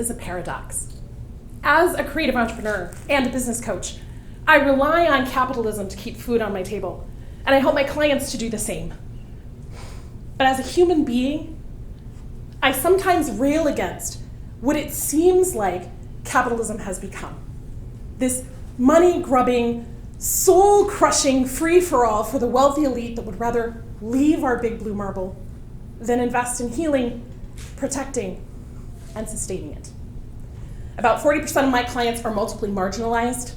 is a paradox. As a creative entrepreneur and a business coach, I rely on capitalism to keep food on my table, and I help my clients to do the same. But as a human being, I sometimes rail against what it seems like capitalism has become. This money-grubbing, soul-crushing free-for-all for the wealthy elite that would rather leave our big blue marble than invest in healing, protecting, and sustaining it. About 40% of my clients are multiply marginalized,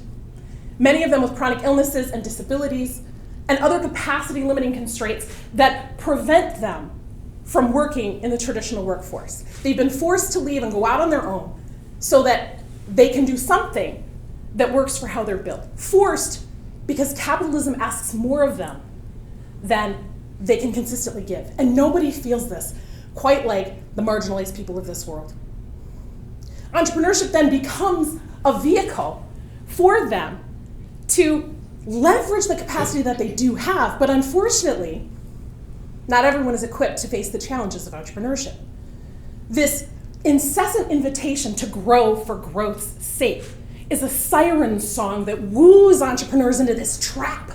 many of them with chronic illnesses and disabilities and other capacity-limiting constraints that prevent them from working in the traditional workforce. They've been forced to leave and go out on their own so that they can do something that works for how they're built. Forced because capitalism asks more of them than they can consistently give. And nobody feels this quite like the marginalized people of this world. Entrepreneurship then becomes a vehicle for them to leverage the capacity that they do have, but unfortunately, not everyone is equipped to face the challenges of entrepreneurship. This incessant invitation to grow for growth's sake is a siren song that woos entrepreneurs into this trap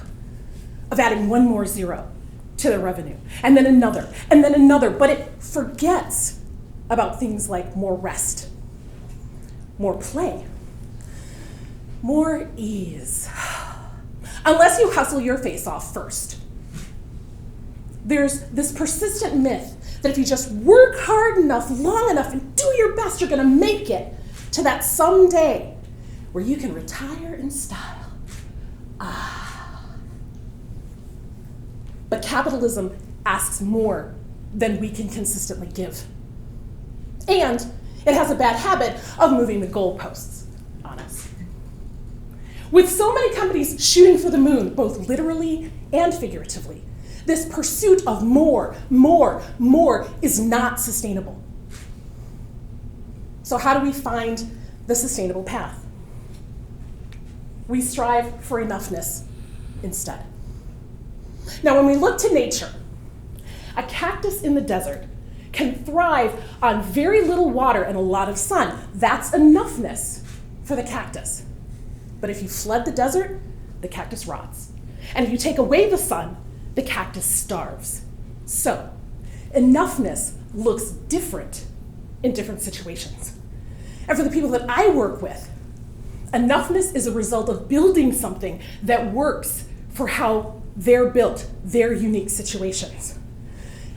of adding one more zero to their revenue, and then another, but it forgets about things like more rest, more play, more ease. Unless you hustle your face off first. There's this persistent myth that if you just work hard enough, long enough, and do your best, you're gonna make it to that someday where you can retire in style. But capitalism asks more than we can consistently give. And it has a bad habit of moving the goalposts on us. With so many companies shooting for the moon, both literally and figuratively, this pursuit of more is not sustainable. So how do we find the sustainable path? We strive for enoughness instead. Now, when we look to nature, a cactus in the desert can thrive on very little water and a lot of sun. That's enoughness for the cactus. But if you flood the desert, the cactus rots. And if you take away the sun, the cactus starves. So, enoughness looks different in different situations. And for the people that I work with, enoughness is a result of building something that works for how they're built, their unique situations.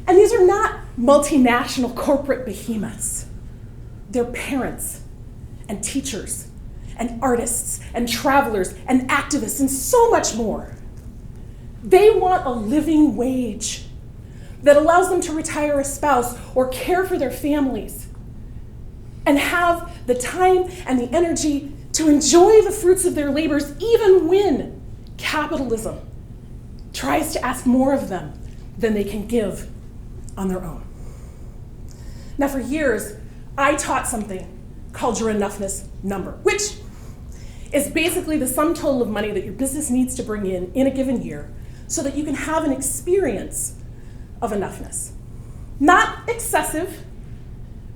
And these are not multinational corporate behemoths. They're parents and teachers and artists and travelers and activists and so much more. They want a living wage that allows them to retire a spouse or care for their families and have the time and the energy to enjoy the fruits of their labors even when capitalism tries to ask more of them than they can give on their own. Now, for years, I taught something called your enoughness number, which is basically the sum total of money that your business needs to bring in a given year so that you can have an experience of enoughness. Not excessive,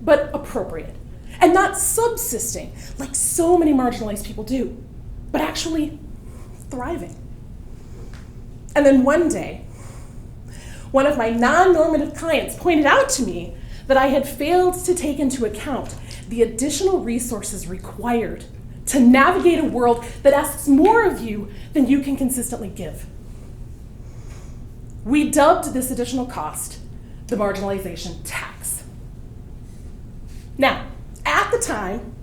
but appropriate. And not subsisting like so many marginalized people do, but actually thriving. And then one day, one of my non-normative clients pointed out to me that I had failed to take into account the additional resources required to navigate a world that asks more of you than you can consistently give. We dubbed this additional cost the marginalization tax. Now, at the time,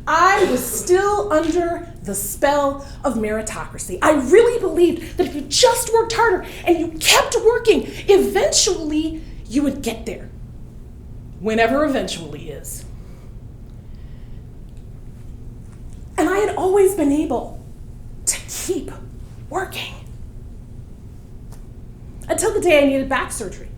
I was still under the spell of meritocracy. I really believed that if you just worked harder and you kept working, eventually you would get there. Whenever eventually is. And I had always been able to keep working. Until the day I needed back surgery.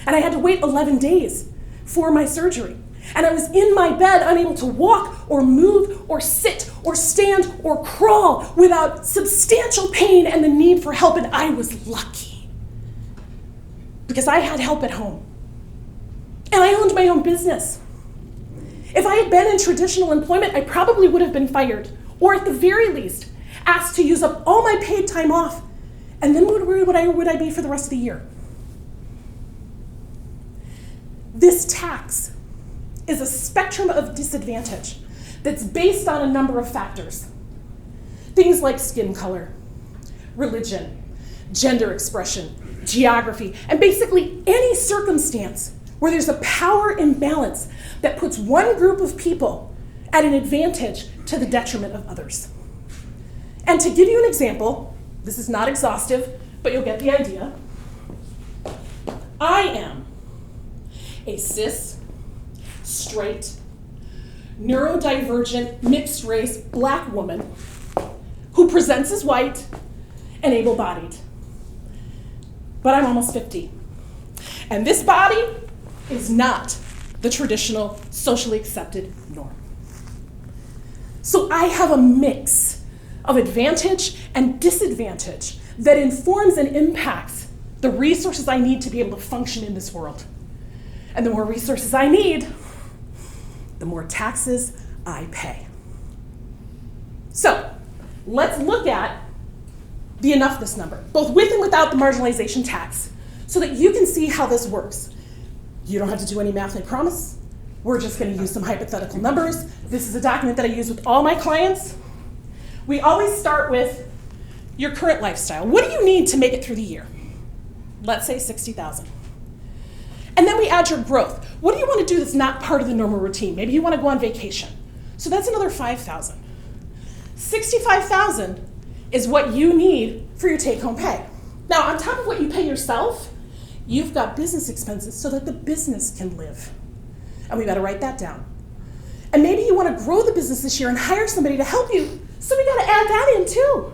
And I had to wait 11 days for my surgery. And I was in my bed, unable to walk or move or sit or stand or crawl without substantial pain and the need for help. And I was lucky because I had help at home. And I owned my own business. If I had been in traditional employment, I probably would have been fired, or at the very least, asked to use up all my paid time off, and then where would I be for the rest of the year? This tax is a spectrum of disadvantage that's based on a number of factors. Things like skin color, religion, gender expression, geography, and basically any circumstance where there's a power imbalance that puts one group of people at an advantage to the detriment of others. And to give you an example, this is not exhaustive, but you'll get the idea. I am a cis, straight, neurodivergent, mixed race, black woman who presents as white and able-bodied. But I'm almost 50. And this body is not the traditional socially accepted norm. So I have a mix of advantage and disadvantage that informs and impacts the resources I need to be able to function in this world. And the more resources I need, the more taxes I pay. So let's look at the enoughness number, both with and without the marginalization tax, so that you can see how this works. You don't have to do any math, I promise. We're just going to use some hypothetical numbers. This is a document that I use with all my clients. We always start with your current lifestyle. What do you need to make it through the year? Let's say 60,000. And then we add your growth. What do you want to do that's not part of the normal routine? Maybe you want to go on vacation. So that's another 5,000. 65,000 is what you need for your take-home pay. Now, on top of what you pay yourself, you've got business expenses so that the business can live. And we better write that down. And maybe you want to grow the business this year and hire somebody to help you, so we got to add that in too.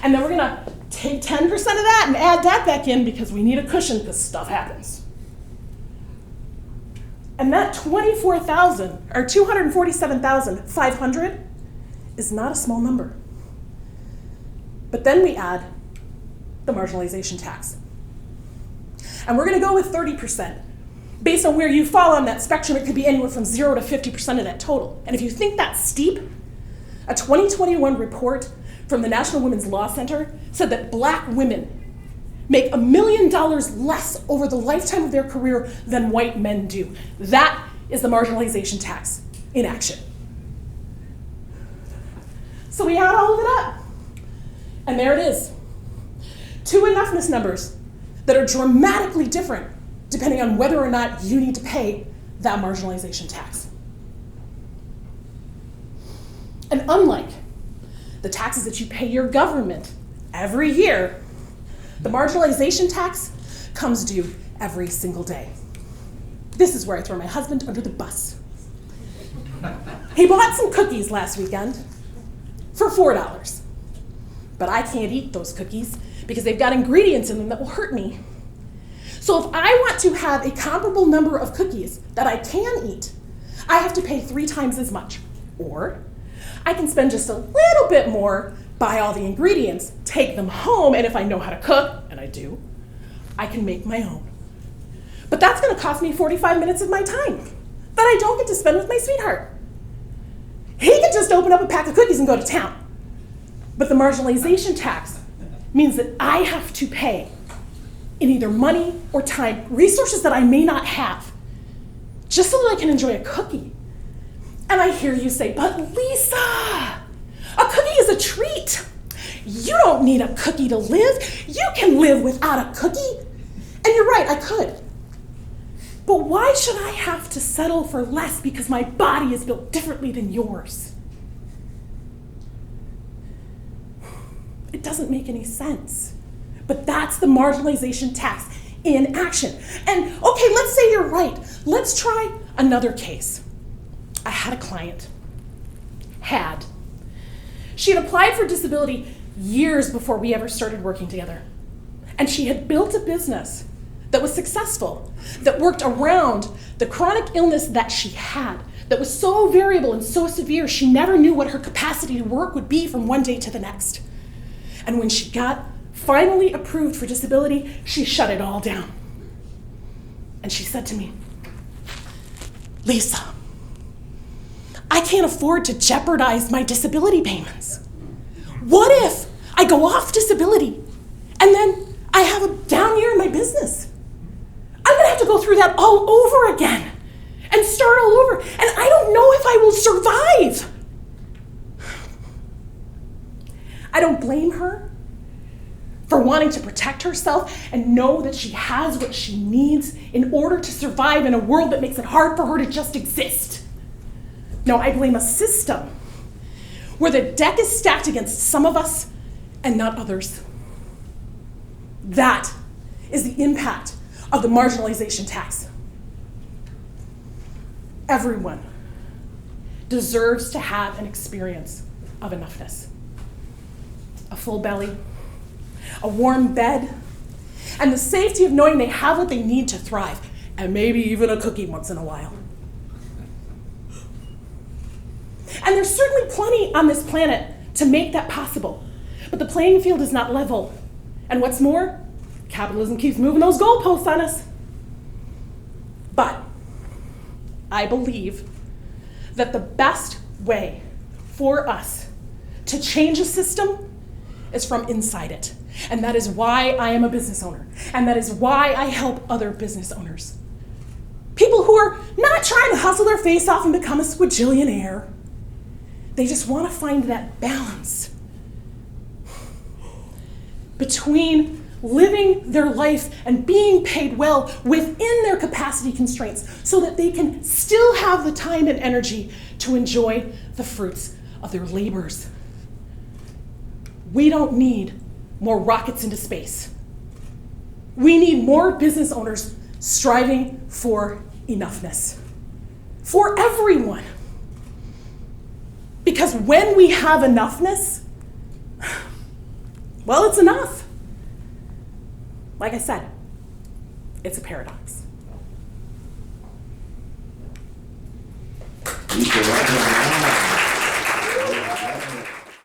And then we're going to take 10% of that and add that back in because we need a cushion because stuff happens. And that 24,000 or 247,500 is not a small number. But then we add the marginalization tax. And we're going to go with 30%. Based on where you fall on that spectrum, it could be anywhere from 0 to 50% of that total. And if you think that's steep, a 2021 report from the National Women's Law Center said that black women make $1 million less over the lifetime of their career than white men do. That is the marginalization tax in action. So we add all of it up, and there it is. Two enoughness numbers that are dramatically different depending on whether or not you need to pay that marginalization tax. And unlike the taxes that you pay your government every year, the marginalization tax comes due every single day. This is where I throw my husband under the bus. He bought some cookies last weekend for $4. But I can't eat those cookies because they've got ingredients in them that will hurt me. So if I want to have a comparable number of cookies that I can eat, I have to pay 3 times as much. Or I can spend just a little bit more, buy all the ingredients, take them home, and if I know how to cook, and I do, I can make my own. But that's going to cost me 45 minutes of my time that I don't get to spend with my sweetheart. He can just open up a pack of cookies and go to town. But the marginalization tax means that I have to pay in either money or time, resources that I may not have, just so that I can enjoy a cookie. And I hear you say, but Lisa, a cookie is a treat. You don't need a cookie to live. You can live without a cookie. And you're right, I could. But why should I have to settle for less because my body is built differently than yours? It doesn't make any sense. But that's the marginalization tax in action. And okay, let's say you're right. Let's try another case. I had a client. She had applied for disability years before we ever started working together. And she had built a business that was successful, that worked around the chronic illness that she had, that was so variable and so severe, she never knew what her capacity to work would be from one day to the next. And when she got finally approved for disability, she shut it all down. And she said to me, Lisa, I can't afford to jeopardize my disability payments. What if I go off disability and then I have a down year in my business? I'm gonna have to go through that all over again and start all over, and I don't know if I will survive. I don't blame her for wanting to protect herself and know that she has what she needs in order to survive in a world that makes it hard for her to just exist. No, I blame a system where the deck is stacked against some of us and not others. That is the impact of the marginalization tax. Everyone deserves to have an experience of enoughness. A full belly, a warm bed, and the safety of knowing they have what they need to thrive, and maybe even a cookie once in a while. And there's certainly plenty on this planet to make that possible, but the playing field is not level. And what's more, capitalism keeps moving those goalposts on us. But I believe that the best way for us to change a system is from inside it. And that is why I am a business owner. And that is why I help other business owners. People who are not trying to hustle their face off and become a squajillionaire. They just want to find that balance between living their life and being paid well within their capacity constraints so that they can still have the time and energy to enjoy the fruits of their labors. We don't need more rockets into space. We need more business owners striving for enoughness for everyone. Because when we have enoughness, well, it's enough. Like I said, it's a paradox. Lisa,